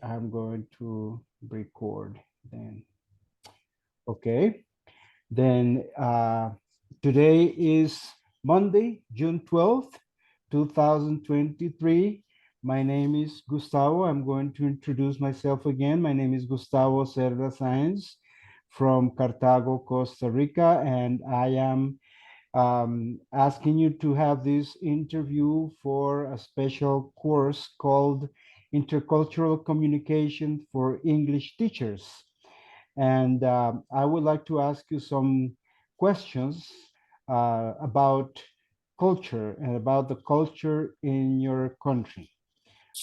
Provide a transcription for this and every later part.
I'm going to record then. Okay. Then today is Monday, June 12th, 2023. My name is Gustavo. I'm going to introduce myself again. My name is Gustavo Cerda Sáenz from Cartago, Costa Rica, and I am asking you to have this interview for a special course called Intercultural Communication for English Teachers. And I would like to ask you some questions about culture and about the culture in your country.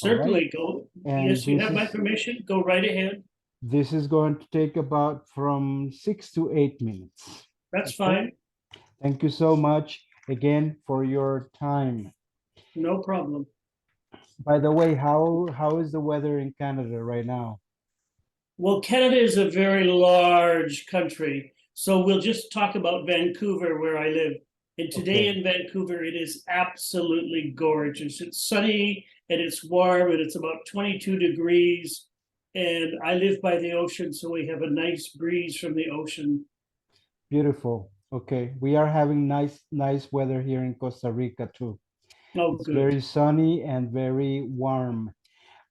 All right. Certainly, go. And Yes, you have my permission. Go right ahead. this is going to take about from 6 to 8 minutes. That's Okay. fine. Thank you so much again for your time. No problem. By the way, how is the weather in Canada right now? Well, Canada is a very large country. So we'll just talk about Vancouver, where I live. And today Okay, in Vancouver, it is absolutely gorgeous. It's sunny and it's warm and it's about 22 degrees. And I live by the ocean, so we have a nice breeze from the ocean. beautiful. Okay, we are having nice weather here in Costa Rica too. Oh, It's good. very sunny and very warm.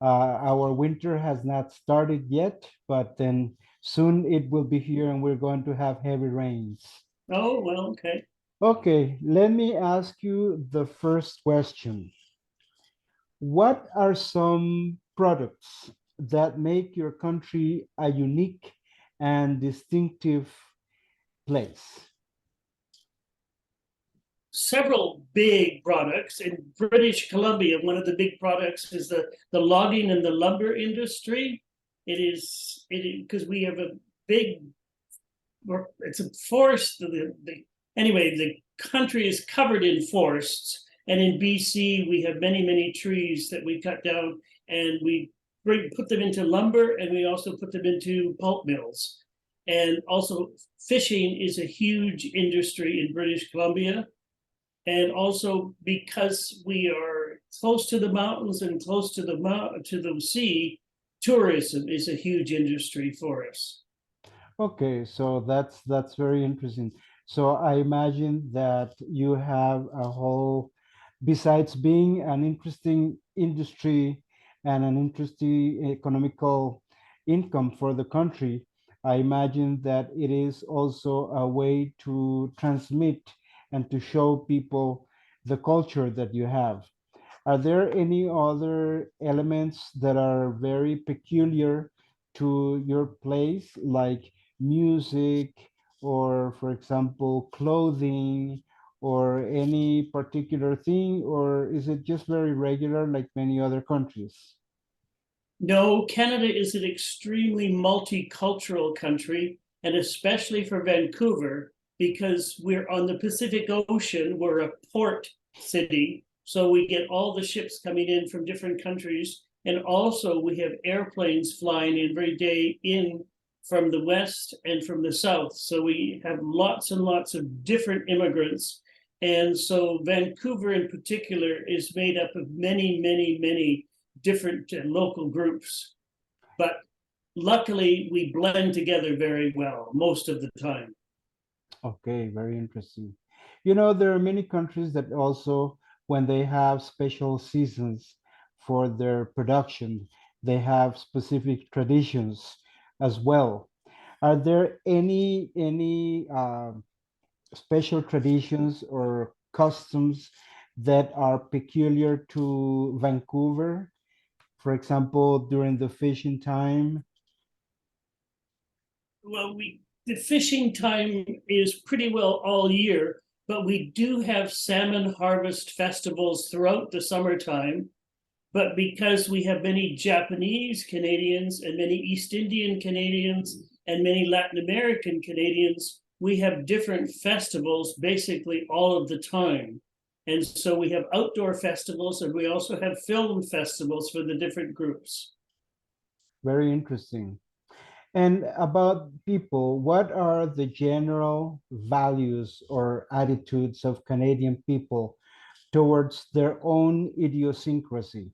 Our winter has not started yet, but then soon it will be here and we're going to have heavy rains. Oh, well, okay. Okay, let me ask you the first question. What are some products that make your country a unique and distinctive place? Several big products in British Columbia. One of the big products is the logging and the lumber industry. It is because we have a big, it's a forest. Anyway, the country is covered in forests, and in BC we have many trees that we cut down, and we put them into lumber, and we also put them into pulp mills. And also, fishing is a huge industry in British Columbia. And also because we are close to the mountains and close to the sea, tourism is a huge industry for us. Okay, so that's very interesting. So I imagine that you have a whole, besides being an interesting industry and an interesting economical income for the country, I imagine that it is also a way to transmit and to show people the culture that you have. Are there any other elements that are very peculiar to your place, like music, or, for example, clothing, or any particular thing, or is it just very regular like many other countries? No, Canada is an extremely multicultural country, and especially for Vancouver, because we're on the Pacific Ocean, we're a port city. So we get all the ships coming in from different countries. And also, we have airplanes flying every day in from the West and from the South. So we have lots and lots of different immigrants. And so Vancouver in particular is made up of many different local groups. But luckily, we blend together very well most of the time. Okay, very interesting. You know, there are many countries that also, when they have special seasons for their production, they have specific traditions as well. Are there any special traditions or customs that are peculiar to Vancouver? For example, during the fishing time? Well, the fishing time is pretty well all year, but we do have salmon harvest festivals throughout the summertime. But because we have many Japanese Canadians and many East Indian Canadians and many Latin American Canadians, we have different festivals basically all of the time. And so we have outdoor festivals, and we also have film festivals for the different groups. Very interesting. And about people, what are the general values or attitudes of Canadian people towards their own idiosyncrasy?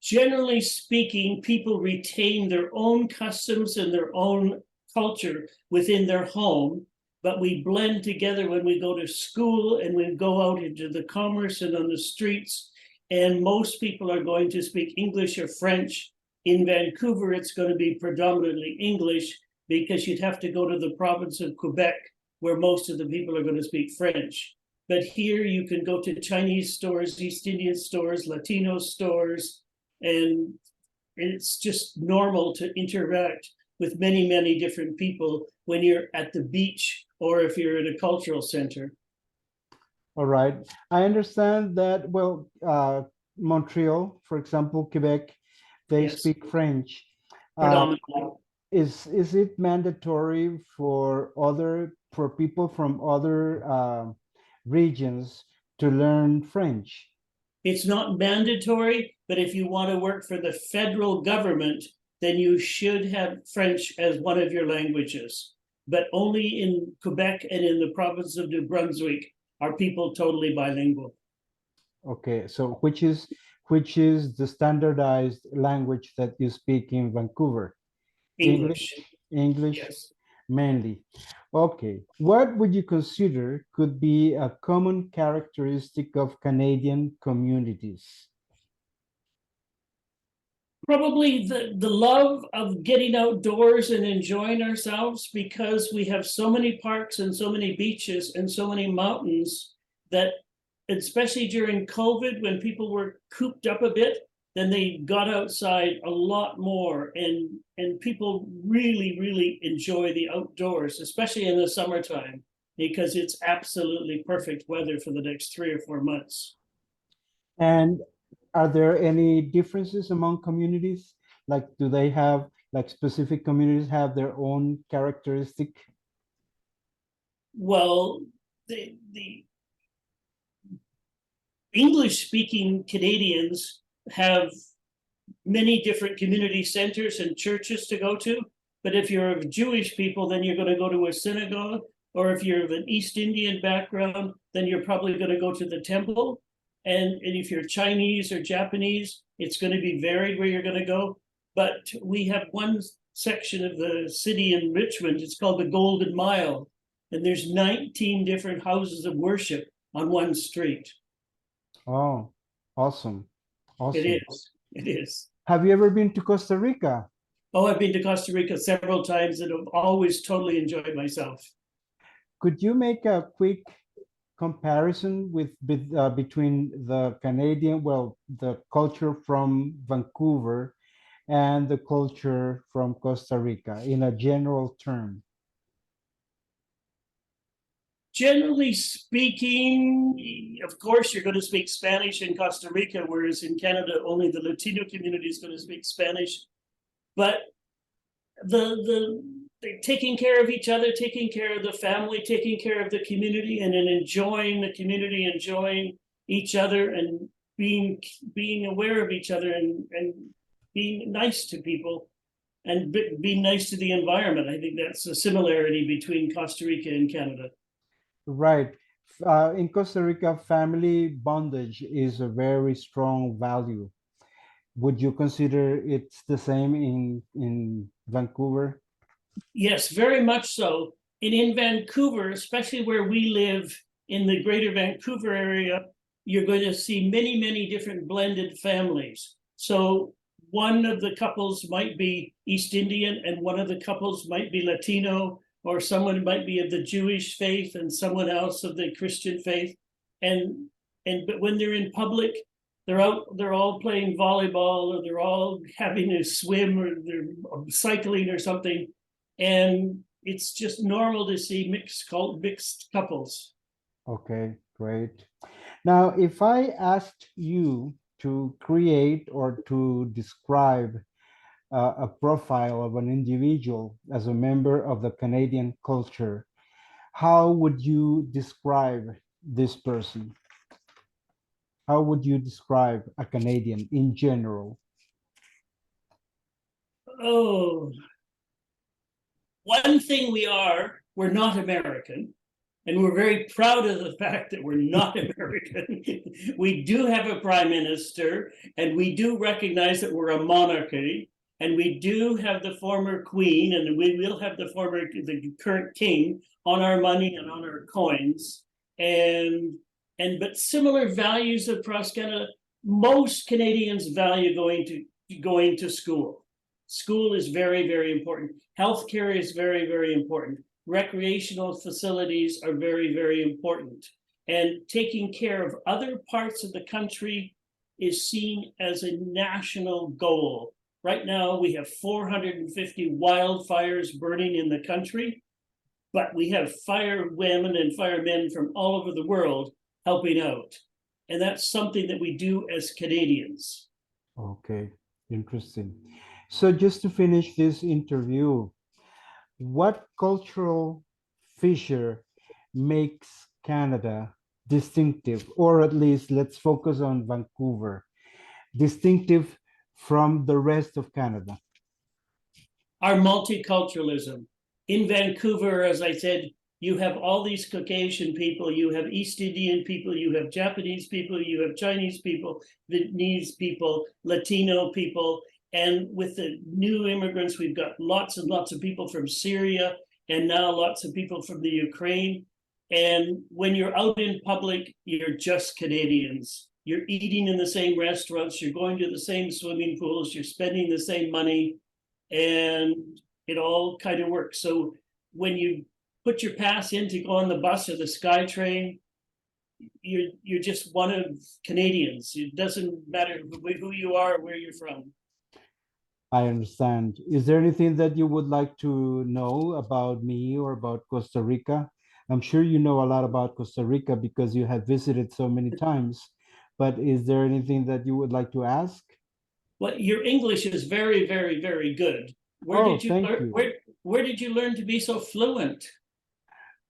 generally speaking, people retain their own customs and their own culture within their home, but we blend together when we go to school and we go out into the commerce and on the streets. And most people are going to speak English or French. In Vancouver, it's going to be predominantly English because you'd have to go to the province of Quebec, where most of the people are going to speak French. But here you can go to Chinese stores, East Indian stores, Latino stores, and it's just normal to interact with many, many different people when you're at the beach or if you're at a cultural center. All right. I understand that, well, Montreal, for example, Quebec, they Yes, speak French. Uh, predominantly. is it mandatory for people from other regions to learn French? It's not mandatory, but if you want to work for the federal government, then you should have French as one of your languages. But only in Quebec and in the province of New Brunswick are people totally bilingual. Okay, so which is the standardized language that you speak in Vancouver? English, English, English yes. mainly. Okay, what would you consider could be a common characteristic of Canadian communities? Probably the love of getting outdoors and enjoying ourselves, because we have so many parks and so many beaches and so many mountains that, especially during COVID, when people were cooped up a bit, then they got outside a lot more, and people really, really enjoy the outdoors, especially in the summertime, because it's absolutely perfect weather for the next 3 or 4 months. And are there any differences among communities? Like, do they have, like, specific communities have their own characteristic? Well, the English speaking Canadians have many different community centers and churches to go to. But if you're of Jewish people, then you're going to go to a synagogue. Or if you're of an East Indian background, then you're probably going to go to the temple. And if you're Chinese or Japanese, it's going to be varied where you're going to go. But we have one section of the city in Richmond, it's called the Golden Mile. And there's 19 different houses of worship on one street. Oh, awesome. It Awesome. is. It is. Have you ever been to Costa Rica? Oh, I've been to Costa Rica several times and have always totally enjoyed myself. Could you make a quick comparison between the Canadian, well, the culture from Vancouver and the culture from Costa Rica in a general term? Generally speaking, of course, you're going to speak Spanish in Costa Rica, whereas in Canada, only the Latino community is going to speak Spanish. But they're taking care of each other, taking care of the family, taking care of the community, and then enjoying the community, enjoying each other, and being aware of each other, and being nice to people, and being nice to the environment. I think that's a similarity between Costa Rica and Canada. Right. In Costa Rica, family bondage is a very strong value. Would you consider it's the same in Vancouver? Yes, very much so. And in Vancouver, especially where we live in the greater Vancouver area, you're going to see many, many different blended families. So one of the couples might be East Indian, and one of the couples might be Latino, or someone might be of the Jewish faith and someone else of the Christian faith. And but when they're in public, they're all playing volleyball, or they're all having a swim, or they're cycling or something, and it's just normal to see mixed couples. Okay, great. Now, if I asked you to create or to describe a profile of an individual as a member of the Canadian culture, how would you describe this person? How would you describe a Canadian in general? Oh, one thing we're not American. And we're very proud of the fact that we're not American. We do have a prime minister, and we do recognize that we're a monarchy, and we do have the former queen, and we will have the current king on our money and on our coins. But similar values across Canada. Most Canadians value going to school. School is very, very important. Healthcare is very, very important. Recreational facilities are very, very important. And taking care of other parts of the country is seen as a national goal. Right now, we have 450 wildfires burning in the country, but we have firewomen and firemen from all over the world helping out. And that's something that we do as Canadians. Okay, interesting. So just to finish this interview, what cultural feature makes Canada distinctive, or at least let's focus on Vancouver, distinctive from the rest of Canada? Our multiculturalism. In Vancouver, as I said, you have all these Caucasian people, you have East Indian people, you have Japanese people, you have Chinese people, Vietnamese people, Latino people. And with the new immigrants, we've got lots and lots of people from Syria, and now lots of people from the Ukraine. And when you're out in public, you're just Canadians. You're eating in the same restaurants, you're going to the same swimming pools, you're spending the same money, and it all kind of works. So when you put your pass in to go on the bus or the SkyTrain, you're just one of Canadians. It doesn't matter who you are or where you're from. I understand. Is there anything that you would like to know about me or about Costa Rica? I'm sure you know a lot about Costa Rica because you have visited so many times, but is there anything that you would like to ask? Well, your English is very, very, very good. Where Oh, did you thank learn? you. Where did you learn to be so fluent?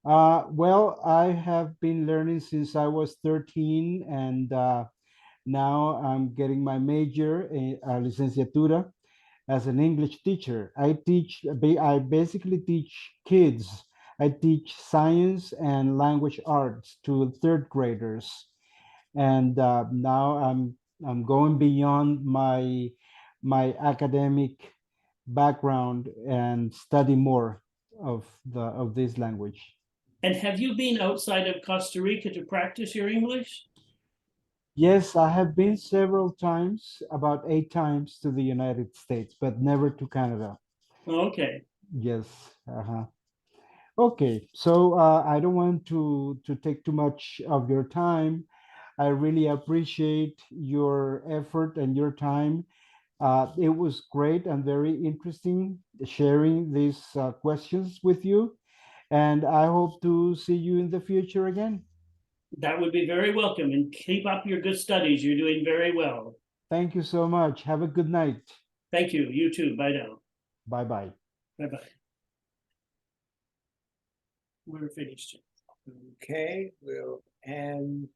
Well, I have been learning since I was 13, and now I'm getting my major, licenciatura, as an English teacher. I basically teach kids. I teach science and language arts to third graders. And now I'm going beyond my academic background and study more of this language. And have you been outside of Costa Rica to practice your English? Yes, I have been several times, about 8 times to the United States, but never to Canada. Okay. Yes. Uh-huh. Okay, so I don't want to take too much of your time. I really appreciate your effort and your time. It was great and very interesting sharing these questions with you, and I hope to see you in the future again. That would be very welcome, and keep up your good studies. You're doing very well. Thank you so much. Have a good night. Thank you. You too. Bye now. Bye bye. Bye bye. We're finished. Okay, we'll end